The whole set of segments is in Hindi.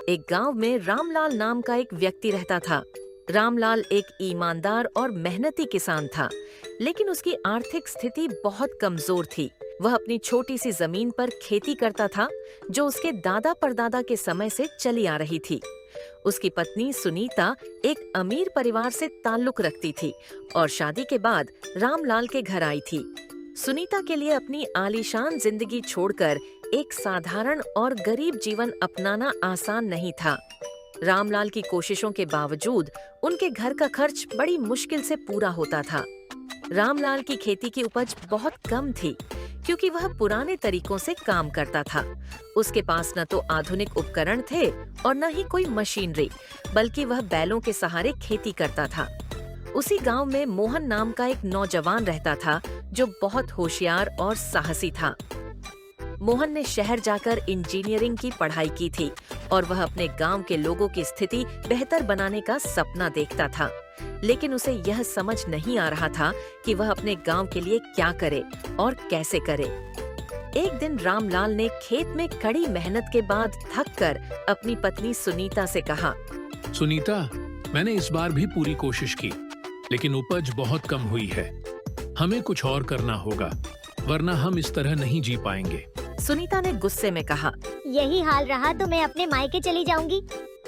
एक गांव में रामलाल नाम का एक व्यक्ति रहता था। रामलाल एक ईमानदार और मेहनती किसान था, लेकिन उसकी आर्थिक स्थिति बहुत कमजोर थी। वह अपनी छोटी सी जमीन पर खेती करता था, जो उसके दादा परदादा के समय से चली आ रही थी। उसकी पत्नी सुनीता एक अमीर परिवार से ताल्लुक रखती थी और शादी के बाद रामलाल के घर आई थी। सुनीता के लिए अपनी आलीशान जिंदगी छोड़कर एक साधारण और गरीब जीवन अपनाना आसान नहीं था। रामलाल की कोशिशों के बावजूद उनके घर का खर्च बड़ी मुश्किल से पूरा होता था। रामलाल की खेती की उपज बहुत कम थी, क्योंकि वह पुराने तरीकों से काम करता था। उसके पास न तो आधुनिक उपकरण थे और न ही कोई मशीनरी, बल्कि वह बैलों के सहारे खेती करता था। उसी गांव में मोहन नाम का एक नौजवान रहता था, जो बहुत होशियार और साहसी था। मोहन ने शहर जाकर इंजीनियरिंग की पढ़ाई की थी और वह अपने गांव के लोगों की स्थिति बेहतर बनाने का सपना देखता था। लेकिन उसे यह समझ नहीं आ रहा था कि वह अपने गांव के लिए क्या करे और कैसे करे। एक दिन रामलाल ने खेत में कड़ी मेहनत के बाद थककर अपनी पत्नी सुनीता से कहा, सुनीता, मैंने इस बार भी पूरी कोशिश की, लेकिन उपज बहुत कम हुई है। हमें कुछ और करना होगा, वरना हम इस तरह नहीं जी पाएंगे। सुनीता ने गुस्से में कहा, यही हाल रहा तो मैं अपने मायके चली जाऊंगी।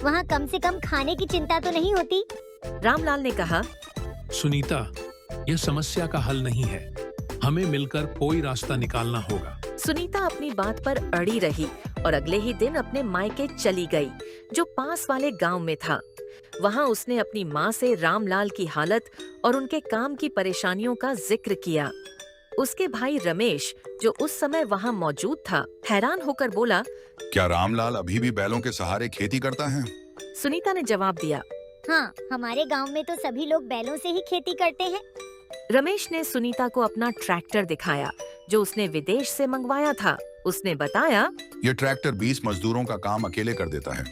वहाँ कम से कम खाने की चिंता तो नहीं होती। रामलाल ने कहा, सुनीता, यह समस्या का हल नहीं है। हमें मिलकर कोई रास्ता निकालना होगा। सुनीता अपनी बात पर अड़ी रही और अगले ही दिन अपने मायके चली गई, जो पास वाले गांव में था। वहां उसने अपनी माँ से रामलाल की हालत और उनके काम की परेशानियों का जिक्र किया। उसके भाई रमेश, जो उस समय वहां मौजूद था, हैरान होकर बोला, क्या रामलाल अभी भी बैलों के सहारे खेती करता है? सुनीता ने जवाब दिया, हाँ, हमारे गांव में तो सभी लोग बैलों से ही खेती करते हैं। रमेश ने सुनीता को अपना ट्रैक्टर दिखाया, जो उसने विदेश से मंगवाया था। उसने बताया, ये ट्रैक्टर 20 मजदूरों का काम अकेले कर देता है।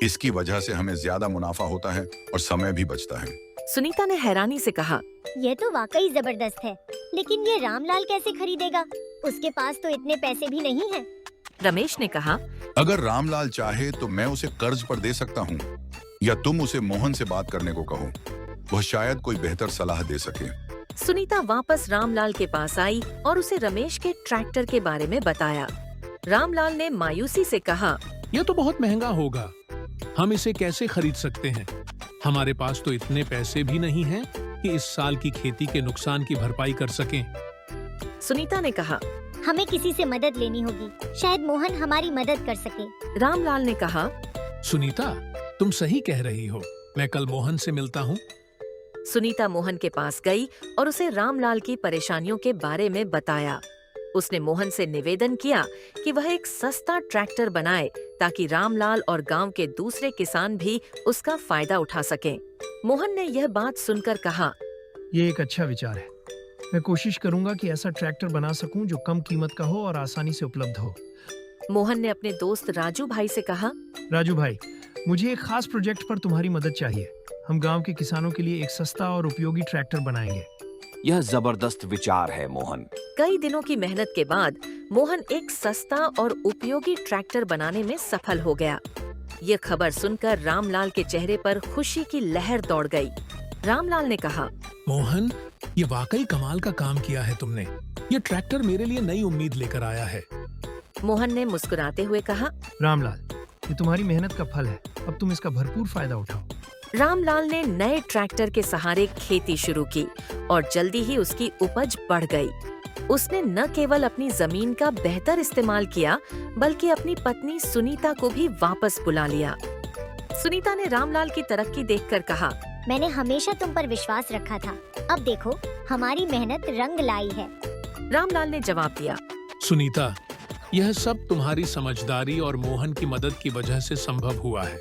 इसकी वजह से हमें ज्यादा मुनाफा होता है और समय भी बचता है। सुनीता ने हैरानी से कहा, ये तो वाकई जबरदस्त है, लेकिन ये रामलाल कैसे खरीदेगा? उसके पास तो इतने पैसे भी नहीं हैं। रमेश ने कहा, अगर रामलाल चाहे तो मैं उसे कर्ज पर दे सकता हूँ, या तुम उसे मोहन से बात करने को कहो। वह शायद कोई बेहतर सलाह दे सके। सुनीता वापस रामलाल के पास आई और उसे रमेश के ट्रैक्टर के बारे में बताया। रामलाल ने मायूसी से कहा, यह तो बहुत महंगा होगा। हम इसे कैसे खरीद सकते हैं? हमारे पास तो इतने पैसे भी नहीं हैं कि इस साल की खेती के नुकसान की भरपाई कर सकें। सुनीता ने कहा, हमें किसी से मदद लेनी होगी। शायद मोहन हमारी मदद कर सके। रामलाल ने कहा, सुनीता, तुम सही कह रही हो। मैं कल मोहन से मिलता हूँ। सुनीता मोहन के पास गई और उसे रामलाल की परेशानियों के बारे में बताया। उसने मोहन से निवेदन किया कि वह एक सस्ता ट्रैक्टर बनाए, ताकि रामलाल और गांव के दूसरे किसान भी उसका फायदा उठा सकें। मोहन ने यह बात सुनकर कहा, ये एक अच्छा विचार है। मैं कोशिश करूंगा कि ऐसा ट्रैक्टर बना सकूं जो कम कीमत का हो और आसानी से उपलब्ध हो। मोहन ने अपने दोस्त राजू भाई से कहा, राजू भाई, मुझे एक खास प्रोजेक्ट पर तुम्हारी मदद चाहिए। हम गांव के किसानों के लिए एक सस्ता और उपयोगी ट्रैक्टर बनाएंगे। यह जबरदस्त विचार है मोहन। कई दिनों की मेहनत के बाद मोहन एक सस्ता और उपयोगी ट्रैक्टर बनाने में सफल हो गया। ये खबर सुनकर रामलाल के चेहरे पर खुशी की लहर दौड़ गई। रामलाल ने कहा, मोहन, ये वाकई कमाल का काम किया है तुमने। ये ट्रैक्टर मेरे लिए नई उम्मीद लेकर आया है। मोहन ने मुस्कुराते हुए कहा, रामलाल, ये तुम्हारी मेहनत का फल है। अब तुम इसका भरपूर फायदा उठाओ। रामलाल ने नए ट्रैक्टर के सहारे खेती शुरू की और जल्दी ही उसकी उपज बढ़ गई। उसने न केवल अपनी जमीन का बेहतर इस्तेमाल किया, बल्कि अपनी पत्नी सुनीता को भी वापस बुला लिया। सुनीता ने रामलाल की तरक्की देखकर कहा, मैंने हमेशा तुम पर विश्वास रखा था। अब देखो, हमारी मेहनत रंग लाई है। रामलाल ने जवाब दिया, सुनीता, यह सब तुम्हारी समझदारी और मोहन की मदद की वजह से संभव हुआ है।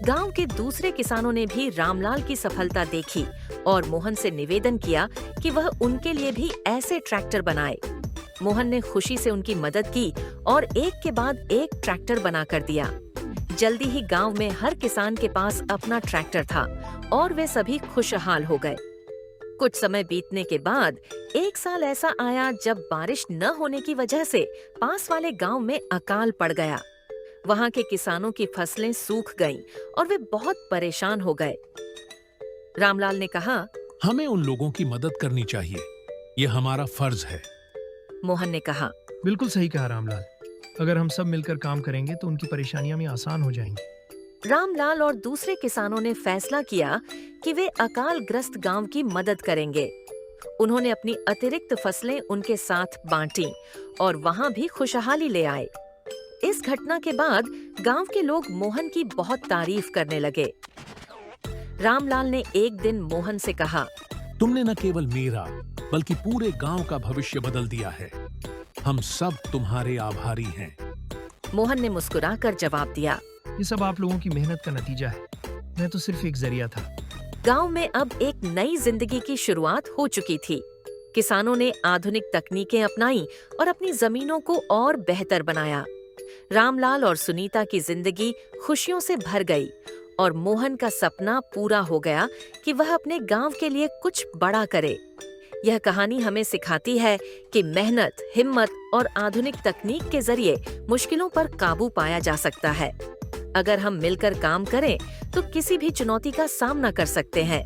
गांव के दूसरे किसानों ने भी रामलाल की सफलता देखी और मोहन से निवेदन किया कि वह उनके लिए भी ऐसे ट्रैक्टर बनाए। मोहन ने खुशी से उनकी मदद की और एक के बाद एक ट्रैक्टर बनाकर दिया। जल्दी ही गांव में हर किसान के पास अपना ट्रैक्टर था और वे सभी खुशहाल हो गए। कुछ समय बीतने के बाद एक साल ऐसा आया जब बारिश न होने की वजह से पास वाले गांव में अकाल पड़ गया। वहाँ के किसानों की फसलें सूख गईं और वे बहुत परेशान हो गए। रामलाल ने कहा, हमें उन लोगों की मदद करनी चाहिए, ये हमारा फर्ज है। मोहन ने कहा, बिल्कुल सही कहा रामलाल। अगर हम सब मिलकर काम करेंगे तो उनकी परेशानियां भी आसान हो जाएंगी। रामलाल और दूसरे किसानों ने फैसला किया कि वे अकाल ग्रस्त गांव की मदद करेंगे। उन्होंने अपनी अतिरिक्त फसलें उनके साथ बांटी और वहां भी खुशहाली ले आए। इस घटना के बाद गांव के लोग मोहन की बहुत तारीफ करने लगे। रामलाल ने एक दिन मोहन से कहा, तुमने न केवल मेरा बल्कि पूरे गांव का भविष्य बदल दिया है। हम सब तुम्हारे आभारी हैं। मोहन ने मुस्कुराकर जवाब दिया, ये सब आप लोगों की मेहनत का नतीजा है। मैं तो सिर्फ एक जरिया था। गांव में अब एक नई जिंदगी की शुरुआत हो चुकी थी। किसानों ने आधुनिक तकनीकें अपनाई और अपनी जमीनों को और बेहतर बनाया। रामलाल और सुनीता की जिंदगी खुशियों से भर गई और मोहन का सपना पूरा हो गया कि वह अपने गांव के लिए कुछ बड़ा करे। यह कहानी हमें सिखाती है कि मेहनत, हिम्मत और आधुनिक तकनीक के जरिए मुश्किलों पर काबू पाया जा सकता है। अगर हम मिलकर काम करें तो किसी भी चुनौती का सामना कर सकते हैं।